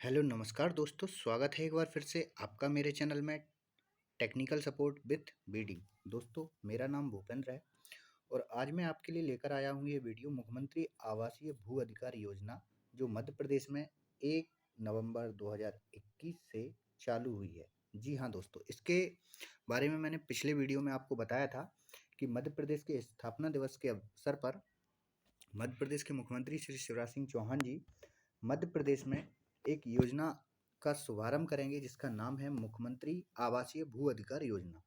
Hello नमस्कार दोस्तों, स्वागत है एक बार फिर से आपका मेरे चैनल में टेक्निकल सपोर्ट विथ बीडी। दोस्तों, मेरा नाम भूपेंद्र है और आज मैं आपके लिए लेकर आया हूँ ये वीडियो मुख्यमंत्री आवासीय भू अधिकार योजना, जो मध्य प्रदेश में 1 नवंबर 2021 से चालू हुई है। जी हाँ दोस्तों, इसके बारे में मैंने पिछले वीडियो में आपको बताया था कि मध्य प्रदेश के स्थापना दिवस के अवसर पर मध्य प्रदेश के मुख्यमंत्री श्री शिवराज सिंह चौहान जी मध्य प्रदेश में एक योजना का शुभारंभ करेंगे जिसका नाम है मुख्यमंत्री आवासीय भू अधिकार योजना।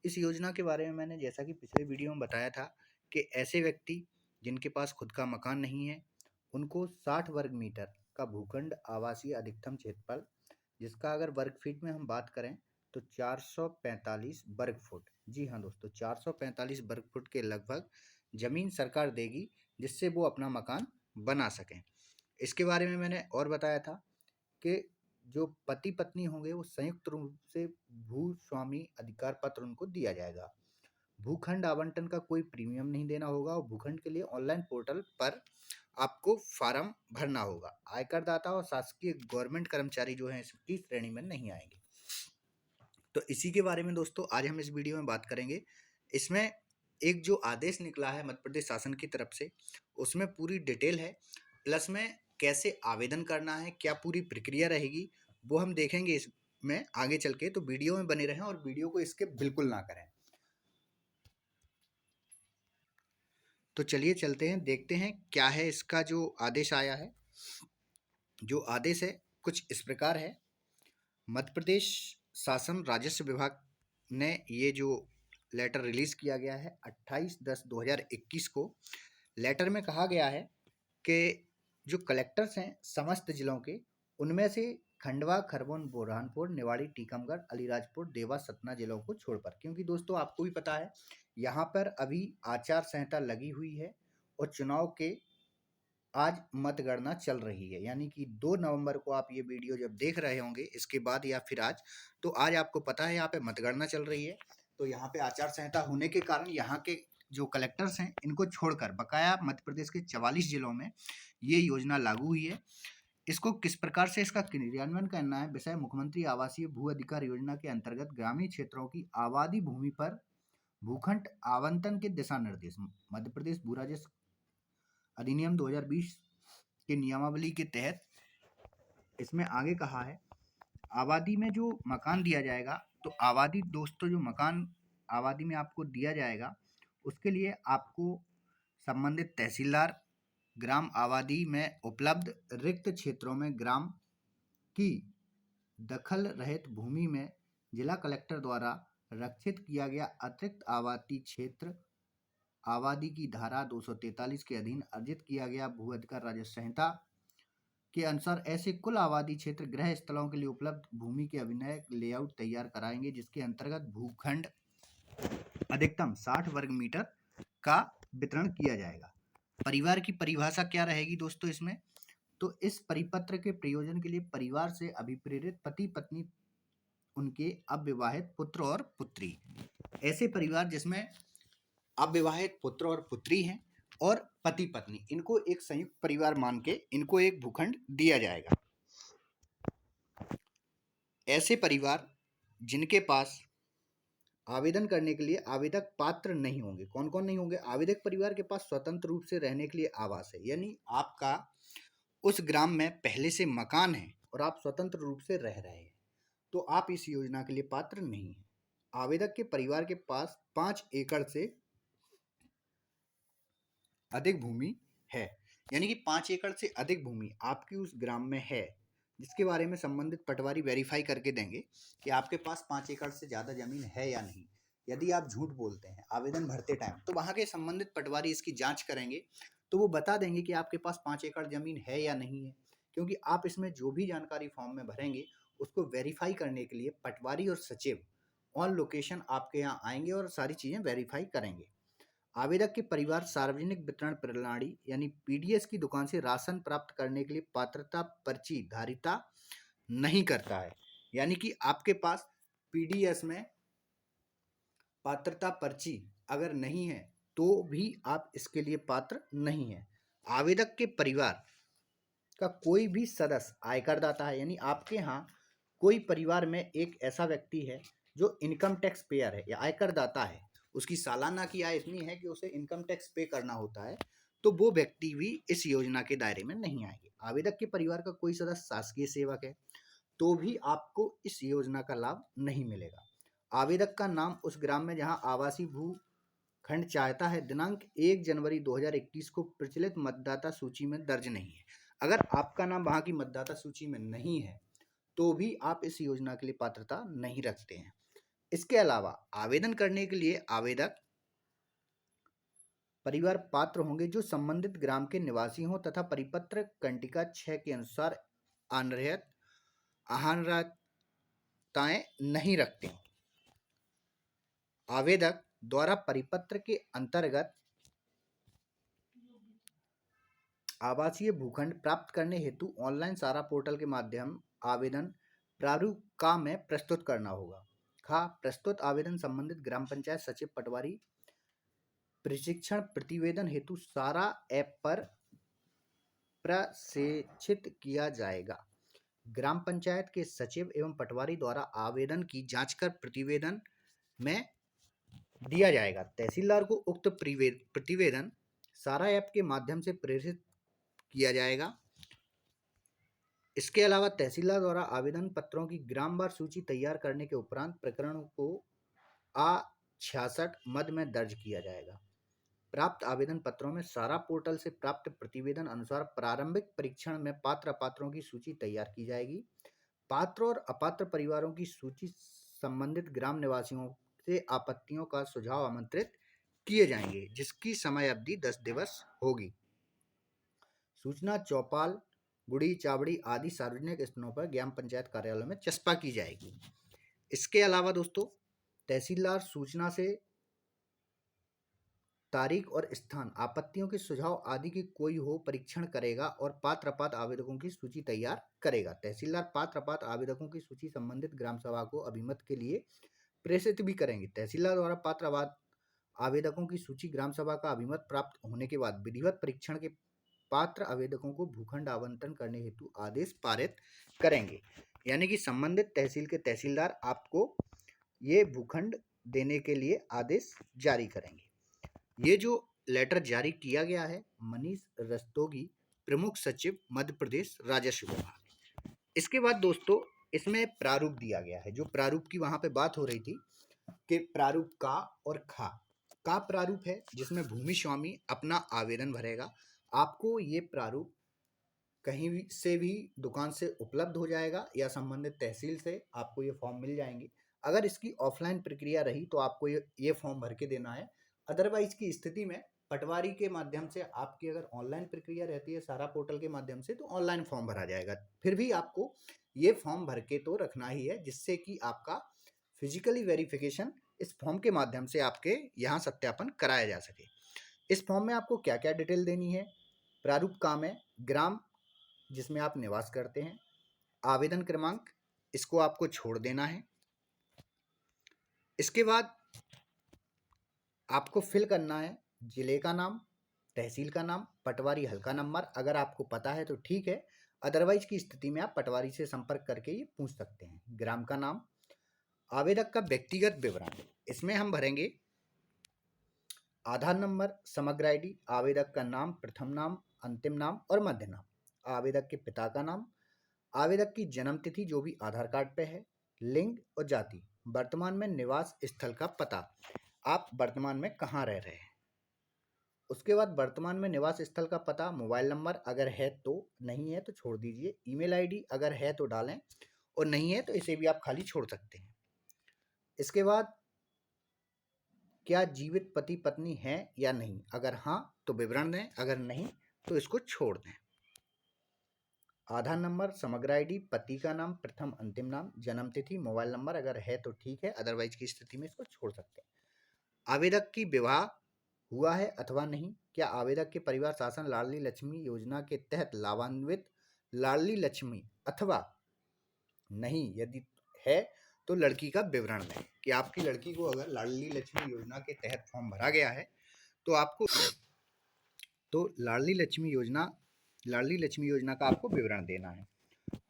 इस योजना के बारे में मैंने जैसा कि पिछले वीडियो में बताया था कि ऐसे व्यक्ति जिनके पास खुद का मकान नहीं है उनको 60 वर्ग मीटर का भूखंड आवासीय अधिकतम क्षेत्रफल, जिसका अगर वर्ग फीट में हम बात करें तो 445 वर्ग फुट। जी हाँ दोस्तों, 445 वर्ग फुट के लगभग जमीन सरकार देगी जिससे वो अपना मकान बना सकें। इसके बारे में मैंने और बताया था कि जो पति पत्नी होंगे वो संयुक्त रूप से भूस्वामी अधिकार पत्र उनको दिया जाएगा। भूखंड आवंटन का कोई प्रीमियम नहीं देना होगा और भूखंड के लिए ऑनलाइन पोर्टल पर आपको फार्म भरना होगा। आयकर दाता और शासकीय गवर्नमेंट कर्मचारी जो हैं इसकी श्रेणी में नहीं आएंगे। तो इसी के बारे में दोस्तों आज हम इस वीडियो में बात करेंगे। इसमें एक जो आदेश निकला है मध्य प्रदेश शासन की तरफ से, उसमें पूरी डिटेल है, प्लस में कैसे आवेदन करना है, क्या पूरी प्रक्रिया रहेगी, वो हम देखेंगे इसमें आगे चल के। तो वीडियो में बने रहें और वीडियो को स्किप बिल्कुल ना करें। तो चलिए चलते हैं, देखते हैं क्या है इसका जो आदेश आया है। जो आदेश है कुछ इस प्रकार है। मध्य प्रदेश शासन राजस्व विभाग ने ये जो लेटर रिलीज किया गया है 28/10/2021 को। लेटर में कहा गया है कि जो कलेक्टर्स हैं समस्त जिलों के, उनमें से खंडवा, खरगोन, बुरहानपुर, निवाड़ी, टीकमगढ़, अलीराजपुर, देवास, सतना जिलों को छोड़कर, क्योंकि दोस्तों आपको भी पता है यहाँ पर अभी आचार संहिता लगी हुई है और चुनाव के आज मतगणना चल रही है, यानी कि 2 नवंबर को आप ये वीडियो जब देख रहे होंगे इसके बाद या फिर आज, तो आज आपको पता है यहाँ पे मतगणना चल रही है। तो यहाँ पे आचार संहिता होने के कारण यहाँ के जो कलेक्टर्स हैं इनको छोड़कर बकाया मध्य प्रदेश के 44 जिलों में ये योजना लागू हुई है। इसको किस प्रकार से इसका क्रियान्वयन करना है, विषय मुख्यमंत्री आवासीय भू अधिकार योजना के अंतर्गत ग्रामीण क्षेत्रों की आबादी भूमि पर भूखंड आवंटन के दिशा निर्देश। मध्य प्रदेश भू राजस्व अधिनियम 2020 के नियमावली के तहत इसमें आगे कहा है, आबादी में जो मकान दिया जाएगा, तो आबादी दोस्तों जो मकान आबादी में आपको दिया जाएगा उसके लिए आपको संबंधित तहसीलदार ग्राम आबादी में उपलब्ध रिक्त क्षेत्रों में ग्राम की दखल रहित भूमि में जिला कलेक्टर द्वारा रक्षित किया गया अतिरिक्त आबादी क्षेत्र आबादी की धारा 243 के अधीन अर्जित किया गया भू अधिकार राजस्व संहिता के अनुसार ऐसे कुल आबादी क्षेत्र गृह स्थलों के लिए उपलब्ध भूमि के अभिनय लेआउट तैयार कराएंगे, जिसके अंतर्गत भूखंड अधिकतम 60 वर्ग मीटर का वितरण किया जाएगा। परिवार की परिभाषा क्या रहेगी दोस्तों इसमें, तो इस परिपत्र के प्रयोजन के लिए परिवार से अभिप्रेरित पति पत्नी, उनके अविवाहित पुत्र और पुत्री, ऐसे परिवार जिसमें अविवाहित पुत्र और पुत्री हैं और पति पत्नी, इनको एक संयुक्त परिवार मान के इनको एक भूखंड दिया जाएगा। ऐसे परिवार जिनके पास आवेदन करने के लिए आवेदक पात्र नहीं होंगे, कौन कौन नहीं होंगे, आवेदक परिवार के पास स्वतंत्र रूप से रहने के लिए आवास है, यानी आपका उस ग्राम में पहले से मकान है और आप स्वतंत्र रूप से रह रहे हैं, तो आप इस योजना के लिए पात्र नहीं हैं। आवेदक के परिवार के पास 5 एकड़ से अधिक भूमि है, यानी कि 5 एकड़ से अधिक भूमि आपकी उस ग्राम में है, जिसके बारे में संबंधित पटवारी वेरीफाई करके देंगे कि आपके पास 5 एकड़ से ज़्यादा जमीन है या नहीं। यदि आप झूठ बोलते हैं आवेदन भरते टाइम, तो वहाँ के संबंधित पटवारी इसकी जांच करेंगे, तो वो बता देंगे कि आपके पास 5 एकड़ जमीन है या नहीं है, क्योंकि आप इसमें जो भी जानकारी फॉर्म में भरेंगे उसको वेरीफाई करने के लिए पटवारी और सचिव ऑन लोकेशन आपके यहाँ आएंगे और सारी चीज़ें वेरीफाई करेंगे। आवेदक के परिवार सार्वजनिक वितरण प्रणाली यानी पीडीएस की दुकान से राशन प्राप्त करने के लिए पात्रता पर्ची धारिता नहीं करता है, यानी कि आपके पास पीडीएस में पात्रता पर्ची अगर नहीं है तो भी आप इसके लिए पात्र नहीं है। आवेदक के परिवार का कोई भी सदस्य आयकरदाता है, यानी आपके यहाँ कोई परिवार में एक ऐसा व्यक्ति है जो इनकम टैक्स पेयर है या आयकरदाता है, उसकी सालाना की आय इतनी है कि उसे इनकम टैक्स पे करना होता है, तो वो व्यक्ति भी इस योजना के दायरे में नहीं आएंगे। आवेदक के परिवार का कोई सदस्य शासकीय सेवक है तो भी आपको इस योजना का लाभ नहीं मिलेगा। आवेदक का नाम उस ग्राम में जहां आवासीय भू खंड चाहता है दिनांक 1 जनवरी 2021 को प्रचलित मतदाता सूची में दर्ज नहीं है। अगर आपका नाम वहां की मतदाता सूची में नहीं है तो भी आप इस योजना के लिए पात्रता नहीं रखते हैं। इसके अलावा आवेदन करने के लिए आवेदक परिवार पात्र होंगे जो संबंधित ग्राम के निवासी हों तथा परिपत्र कंटिका 6 के अनुसार आहारताएं नहीं रखते हों। आवेदक द्वारा परिपत्र के अंतर्गत आवासीय भूखंड प्राप्त करने हेतु ऑनलाइन सारा पोर्टल के माध्यम आवेदन प्रारूप का में प्रस्तुत करना होगा। प्रस्तुत आवेदन संबंधित ग्राम पंचायत सचिव पटवारी प्रशिक्षण प्रतिवेदन हेतु सारा ऐप पर प्रक्षेपित किया जाएगा। ग्राम पंचायत के सचिव एवं पटवारी द्वारा आवेदन की जांच कर प्रतिवेदन में दिया जाएगा। तहसीलदार को उक्त प्रतिवेदन सारा ऐप के माध्यम से प्रेषित किया जाएगा। इसके अलावा तहसीलदार द्वारा आवेदन पत्रों की ग्रामवार सूची तैयार करने के उपरांत प्रकरणों को A66 मद में दर्ज किया जाएगा। प्राप्त आवेदन पत्रों में सारा पोर्टल से प्राप्त प्रतिवेदन अनुसार प्रारंभिक परीक्षण में पात्र अपात्रों की सूची तैयार की जाएगी। पात्र और अपात्र परिवारों की सूची संबंधित ग्राम निवासियों से आपत्तियों का सुझाव आमंत्रित किए जाएंगे, जिसकी समय अवधि 10 दिवस होगी। सूचना चौपाल, गुड़ी, चावड़ी आदि सार्वजनिक स्थलों पर ग्राम पंचायत कार्यालयों में चस्पा की जाएगी। इसके अलावा दोस्तों, तहसीलदार सूचना से तारीख और स्थान, आपत्तियों के सुझाव आदि की कोई हो परीक्षण करेगा और पात्र अपात्र आवेदकों की सूची तैयार करेगा। तहसीलदार पात्र अपात्र आवेदकों की सूची संबंधित ग्राम सभा को अभिमत के लिए प्रेषित भी करेंगे। तहसीलदार द्वारा पात्र आवेदकों की सूची ग्राम सभा का अभिमत प्राप्त होने के बाद विधिवत परीक्षण के पात्र आवेदकों को भूखंड आवंटन करने हेतु आदेश पारित करेंगे। यानी कि संबंधित तहसील के तहसीलदार आपको ये भूखंड देने के लिए आदेश जारी करेंगे। ये जो लेटर जारी किया गया है मनीष रस्तोगी, प्रमुख सचिव मध्य प्रदेश राजस्व विभाग। इसके बाद दोस्तों इसमें प्रारूप दिया गया है। जो प्रारूप की वहां पे बात हो रही थी कि प्रारूप का और का प्रारूप है जिसमें भूमि स्वामी अपना आवेदन भरेगा। आपको ये प्रारूप कहीं से भी दुकान से उपलब्ध हो जाएगा या संबंधित तहसील से आपको ये फॉर्म मिल जाएंगे। अगर इसकी ऑफलाइन प्रक्रिया रही तो आपको ये फॉर्म भर के देना है। अदरवाइज की स्थिति में पटवारी के माध्यम से आपकी अगर ऑनलाइन प्रक्रिया रहती है सारा पोर्टल के माध्यम से तो ऑनलाइन फॉर्म भरा जाएगा। फिर भी आपको ये फॉर्म भर के तो रखना ही है, जिससे कि आपका फिजिकली वेरिफिकेशन इस फॉर्म के माध्यम से आपके यहाँ सत्यापन कराया जा सके। इस फॉर्म में आपको क्या क्या डिटेल देनी है? प्रारूप का में ग्राम जिसमें आप निवास करते हैं, आवेदन क्रमांक इसको आपको छोड़ देना है। इसके बाद आपको फिल करना है जिले का नाम, तहसील का नाम, पटवारी हल्का नंबर। अगर आपको पता है तो ठीक है, अदरवाइज की स्थिति में आप पटवारी से संपर्क करके ये पूछ सकते हैं। ग्राम का नाम, आवेदक का व्यक्तिगत विवरण, इसमें हम भरेंगे आधार नंबर, समग्र आईडी, आवेदक का नाम, प्रथम नाम, अंतिम नाम और मध्य नाम, आवेदक के पिता का नाम, आवेदक की जन्म तिथि जो भी आधार कार्ड पे है, लिंग और जाति, वर्तमान में निवास स्थल का पता, आप वर्तमान में कहाँ रह रहे हैं। उसके बाद वर्तमान में निवास स्थल का पता, मोबाइल नंबर अगर है तो, नहीं है तो छोड़ दीजिए। ईमेल आईडी अगर है तो डालें और नहीं है तो इसे भी आप खाली छोड़ सकते हैं। इसके बाद क्या जीवित पति पत्नी है या नहीं, अगर हाँ तो विवरण दें, अगर नहीं तो इसको छोड़ दें। आधार नंबर, समग्र आईडी, पति का नाम, प्रथम अंतिम नाम, जन्म तिथि, मोबाइल नंबर अगर है तो ठीक है, अदरवाइज की स्थिति में इसको छोड़ सकते हैं। आवेदक की विवाह हुआ है अथवा नहीं, क्या आवेदक के परिवार शासन लाडली लक्ष्मी योजना के तहत लाभान्वित लाडली लक्ष्मी अथवा नहीं, यदि है तो लड़की का विवरण दें कि आपकी लड़की को अगर लाडली लक्ष्मी योजना के तहत फॉर्म भरा गया है तो आपको तो लाडली लक्ष्मी योजना लाडली लक्ष्मी योजना का आपको विवरण देना है।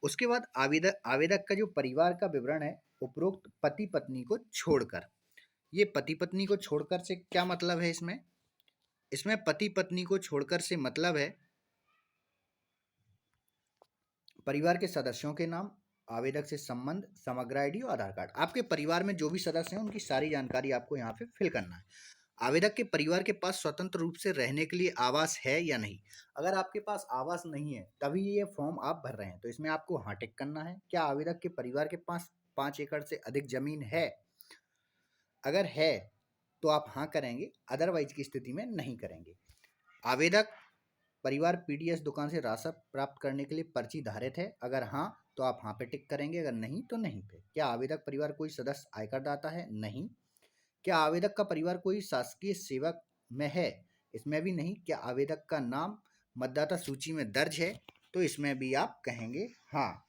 उसके बाद आवेदक आवेदक का जो परिवार का विवरण है उपरोक्त पति पत्नी को छोड़कर, ये पति पत्नी को छोड़कर से क्या मतलब है इसमें? इसमें पति पत्नी को छोड़कर से मतलब है परिवार के सदस्यों के नाम, आवेदक से संबंध, समग्र आईडी और आधार कार्ड। आपके परिवार में जो भी सदस्य हैं उनकी सारी जानकारी आपको यहाँ पे फिल करना है। आवेदक के परिवार के पास स्वतंत्र रूप से रहने के लिए आवास है या नहीं। अगर आपके पास आवास नहीं है तभी ये फॉर्म आप भर रहे हैं, तो इसमें आपको हाँ टिक करना है। क्या आवेदक के परिवार के पास 5 एकड़ से अधिक जमीन है? अगर है तो आप हाँ करेंगे, अदरवाइज की स्थिति में नहीं करेंगे। आवेदक परिवार पीडीएस दुकान से राशन प्राप्त करने के लिए पर्ची धारित है? अगर हाँ तो आप हाँ पे टिक करेंगे, अगर नहीं तो नहीं पे। क्या आवेदक परिवार कोई सदस्य आयकर दाता है? नहीं। क्या आवेदक का परिवार कोई शासकीय सेवक में है? इसमें भी नहीं। क्या आवेदक का नाम मतदाता सूची में दर्ज है? तो इसमें भी आप कहेंगे हाँ।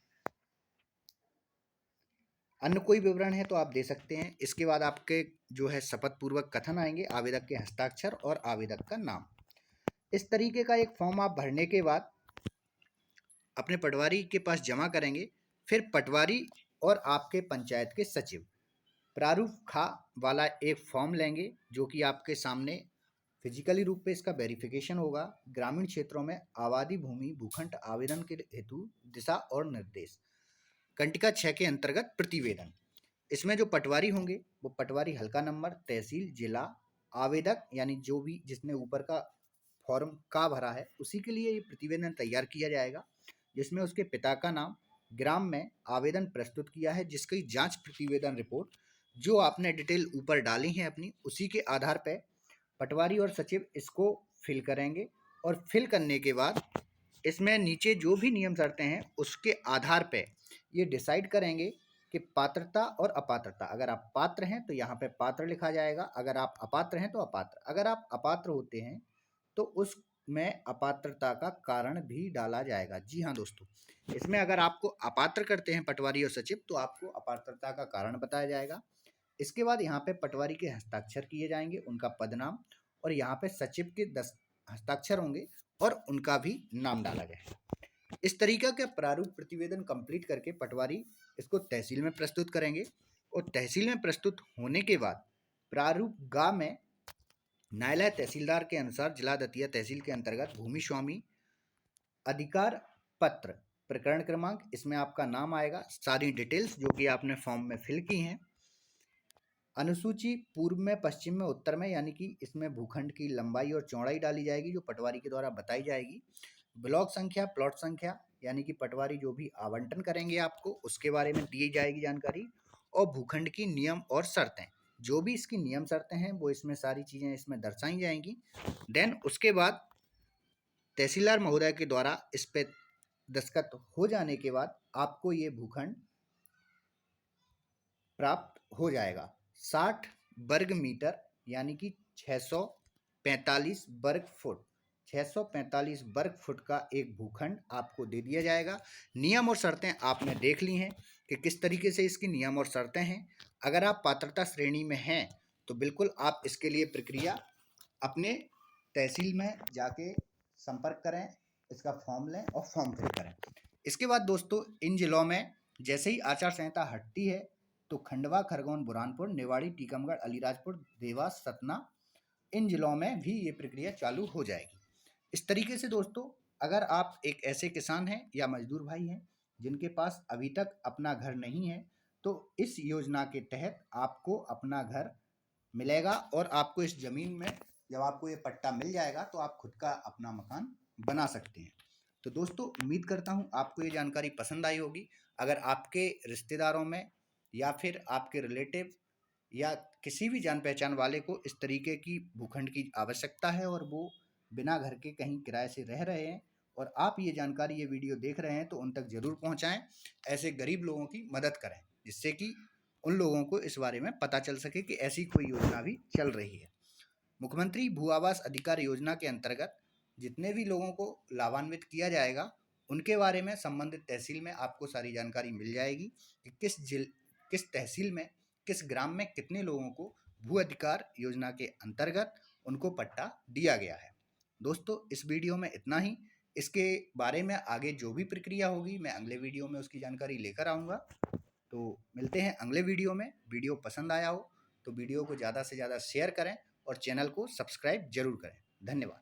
अन्य कोई विवरण है तो आप दे सकते हैं। इसके बाद आपके जो है शपथ पूर्वक कथन आएंगे, आवेदक के हस्ताक्षर और आवेदक का नाम। इस तरीके का एक फॉर्म आप भरने के बाद अपने पटवारी के पास जमा करेंगे। फिर पटवारी और आपके पंचायत के सचिव प्रारूप खा वाला एक फॉर्म लेंगे जो कि आपके सामने फिजिकली रूप पे इसका वेरिफिकेशन होगा। ग्रामीण क्षेत्रों में आबादी भूमि भूखंड आवेदन के हेतु दिशा और निर्देश, कंटिका 6 के अंतर्गत प्रतिवेदन। इसमें जो पटवारी होंगे वो पटवारी हल्का नंबर, तहसील, जिला, आवेदक यानी जो भी जिसने ऊपर का फॉर्म का भरा है उसी के लिए ये प्रतिवेदन तैयार किया जाएगा, जिसमें उसके पिता का नाम, ग्राम में आवेदन प्रस्तुत किया है जिसकी जांच प्रतिवेदन रिपोर्ट जो आपने डिटेल ऊपर डाली है अपनी, उसी के आधार पर पटवारी और सचिव इसको फिल करेंगे। और फिल करने के बाद इसमें नीचे जो भी नियम शर्तें हैं उसके आधार पे ये डिसाइड करेंगे कि पात्रता और अपात्रता। अगर आप पात्र हैं तो यहाँ पे पात्र लिखा जाएगा, अगर आप अपात्र हैं तो अपात्र। अगर आप अपात्र होते हैं तो उसमें अपात्रता का कारण भी डाला जाएगा। जी हाँ दोस्तों, इसमें अगर आपको अपात्र करते हैं पटवारी और सचिव तो आपको अपात्रता का कारण बताया जाएगा। इसके बाद यहाँ पे पटवारी के हस्ताक्षर किए जाएंगे, उनका पदनाम, और यहाँ पे सचिव के 10 हस्ताक्षर होंगे और उनका भी नाम डाला गया। इस तरीका का प्रारूप प्रतिवेदन कंप्लीट करके पटवारी इसको तहसील में प्रस्तुत करेंगे और तहसील में प्रस्तुत होने के बाद प्रारूप गा में न्यायालय तहसीलदार के अनुसार जिला दतिया तहसील के अंतर्गत भूमि स्वामी अधिकार पत्र प्रकरण क्रमांक, इसमें आपका नाम आएगा, सारी डिटेल्स जो कि आपने फॉर्म में फिल की हैं, अनुसूची पूर्व में पश्चिम में उत्तर में, यानी कि इसमें भूखंड की लंबाई और चौड़ाई डाली जाएगी जो पटवारी के द्वारा बताई जाएगी, ब्लॉक संख्या, प्लॉट संख्या, यानी कि पटवारी जो भी आवंटन करेंगे आपको उसके बारे में दी जाएगी जानकारी, और भूखंड की नियम और शर्तें, जो भी इसकी नियम शर्तें हैं वो इसमें सारी चीज़ें इसमें दर्शाई जाएंगी। देन उसके बाद तहसीलदार महोदय के द्वारा इस पर दस्तखत हो जाने के बाद आपको ये भूखंड प्राप्त हो जाएगा। 60 वर्ग मीटर यानी कि 645 वर्ग फुट, 645 वर्ग फुट का एक भूखंड आपको दे दिया जाएगा। नियम और शर्तें आपने देख ली हैं कि किस तरीके से इसकी नियम और शर्तें हैं। अगर आप पात्रता श्रेणी में हैं तो बिल्कुल आप इसके लिए प्रक्रिया अपने तहसील में जाके संपर्क करें, इसका फॉर्म लें और फॉर्म फिल करें। इसके बाद दोस्तों इन जिलों में जैसे ही आचार संहिता हटती है तो खंडवा, खरगोन, बुरहानपुर, निवाड़ी, टीकमगढ़, अलीराजपुर, देवास, सतना, इन जिलों में भी ये प्रक्रिया चालू हो जाएगी। इस तरीके से दोस्तों अगर आप एक ऐसे किसान हैं या मजदूर भाई हैं जिनके पास अभी तक अपना घर नहीं है तो इस योजना के तहत आपको अपना घर मिलेगा और आपको इस ज़मीन में जब आपको ये पट्टा मिल जाएगा तो आप खुद का अपना मकान बना सकते हैं। तो दोस्तों उम्मीद करता हूँ आपको ये जानकारी पसंद आई होगी। अगर आपके रिश्तेदारों में या फिर आपके रिलेटिव या किसी भी जान पहचान वाले को इस तरीके की भूखंड की आवश्यकता है और वो बिना घर के कहीं किराए से रह रहे हैं और आप ये जानकारी ये वीडियो देख रहे हैं तो उन तक ज़रूर पहुंचाएं। ऐसे गरीब लोगों की मदद करें जिससे कि उन लोगों को इस बारे में पता चल सके कि ऐसी कोई योजना भी चल रही है। मुख्यमंत्री भू आवास अधिकार योजना के अंतर्गत जितने भी लोगों को लाभान्वित किया जाएगा उनके बारे में संबंधित तहसील में आपको सारी जानकारी मिल जाएगी कि किस तहसील में किस ग्राम में कितने लोगों को भू अधिकार योजना के अंतर्गत उनको पट्टा दिया गया है। दोस्तों इस वीडियो में इतना ही। इसके बारे में आगे जो भी प्रक्रिया होगी मैं अगले वीडियो में उसकी जानकारी लेकर आऊँगा। तो मिलते हैं अगले वीडियो में। वीडियो पसंद आया हो तो वीडियो को ज़्यादा से ज़्यादा शेयर करें और चैनल को सब्सक्राइब जरूर करें। धन्यवाद।